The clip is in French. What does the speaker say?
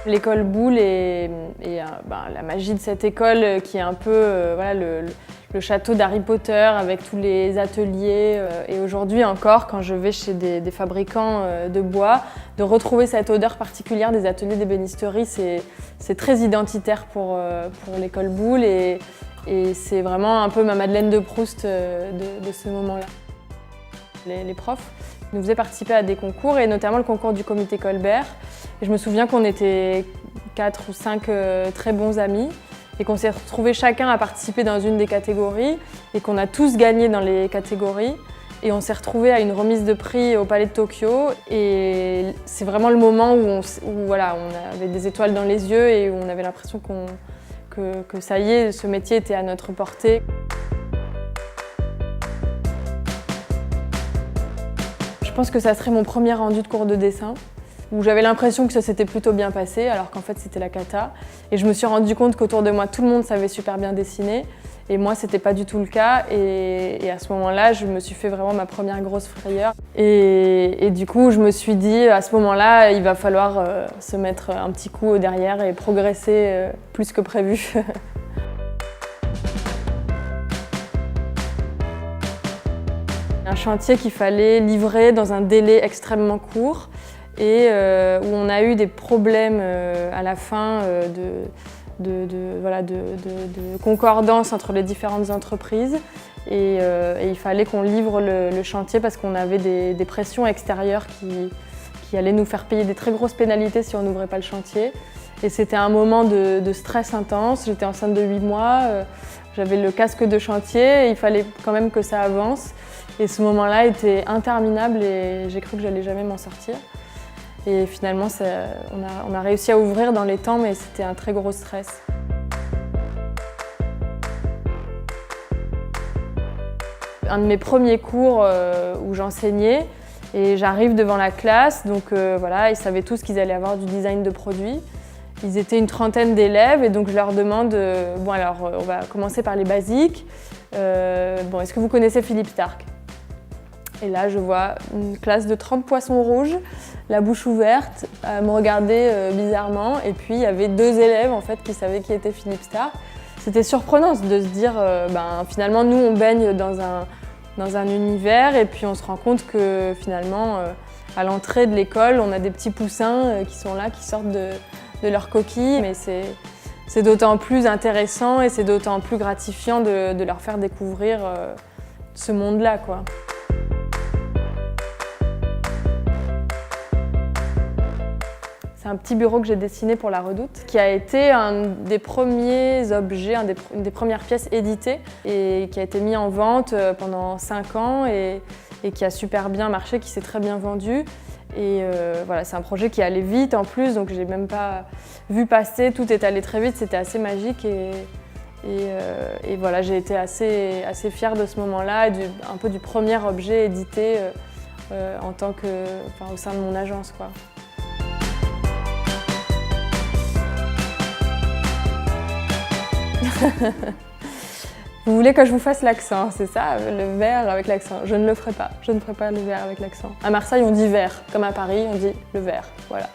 L'école Boulle et la magie de cette école qui est un peu voilà, le château d'Harry Potter avec tous les ateliers. Et aujourd'hui encore, quand je vais chez des fabricants de bois, de retrouver cette odeur particulière des ateliers d'ébénisterie, c'est très identitaire pour l'école Boulle et c'est vraiment un peu ma Madeleine de Proust de ce moment-là. Les profs nous faisaient participer à des concours et notamment le concours du comité Colbert. Et je me souviens qu'on était 4 ou 5 très bons amis et qu'on s'est retrouvés chacun à participer dans une des catégories et qu'on a tous gagné dans les catégories. Et on s'est retrouvés à une remise de prix au Palais de Tokyo et c'est vraiment le moment où voilà, on avait des étoiles dans les yeux et où on avait l'impression que ça y est, ce métier était à notre portée. Je pense que ça serait mon premier rendu de cours de dessin, où j'avais l'impression que ça s'était plutôt bien passé, alors qu'en fait c'était la cata. Et je me suis rendu compte qu'autour de moi, tout le monde savait super bien dessiner, et moi c'était pas du tout le cas. Et à ce moment-là, je me suis fait vraiment ma première grosse frayeur. Et du coup, je me suis dit, à ce moment-là, il va falloir se mettre un petit coup au derrière et progresser plus que prévu. Un chantier qu'il fallait livrer dans un délai extrêmement court et où on a eu des problèmes à la fin de concordance entre les différentes entreprises et il fallait qu'on livre le chantier parce qu'on avait des pressions extérieures qui allaient nous faire payer des très grosses pénalités si on n'ouvrait pas le chantier. Et c'était un moment de stress intense, j'étais enceinte de 8 mois, j'avais le casque de chantier et il fallait quand même que ça avance. Et ce moment-là était interminable et j'ai cru que j'allais jamais m'en sortir. Et finalement, on a réussi à ouvrir dans les temps, mais c'était un très gros stress. Un de mes premiers cours où j'enseignais, et j'arrive devant la classe, donc voilà, ils savaient tous qu'ils allaient avoir du design de produits. Ils étaient une trentaine d'élèves et donc je leur demande, bon alors on va commencer par les basiques. Bon, est-ce que vous connaissez Philippe Starck ? Et là, je vois une classe de 30 poissons rouges, la bouche ouverte, à me regarder bizarrement. Et puis, il y avait 2 élèves en fait, qui savaient qui était Philippe Starck. C'était surprenant de se dire, finalement, nous, on baigne dans un univers et puis on se rend compte que finalement, à l'entrée de l'école, on a des petits poussins qui sont là, qui sortent de leur coquille. Mais c'est d'autant plus intéressant et c'est d'autant plus gratifiant de leur faire découvrir ce monde-là, quoi. C'est un petit bureau que j'ai dessiné pour la Redoute, qui a été un des premiers objets, une des premières pièces éditées et qui a été mis en vente pendant 5 ans et qui a super bien marché, qui s'est très bien vendu. Et voilà, c'est un projet qui allait vite en plus, donc j'ai même pas vu passer, tout est allé très vite, c'était assez magique et voilà, j'ai été assez fière de ce moment-là et un peu du premier objet édité au sein de mon agence, quoi. Vous voulez que je vous fasse l'accent, c'est ça, le verre avec l'accent? Je ne le ferai pas, je ne ferai pas le verre avec l'accent. À Marseille, on dit verre, comme à Paris, on dit le verre, voilà.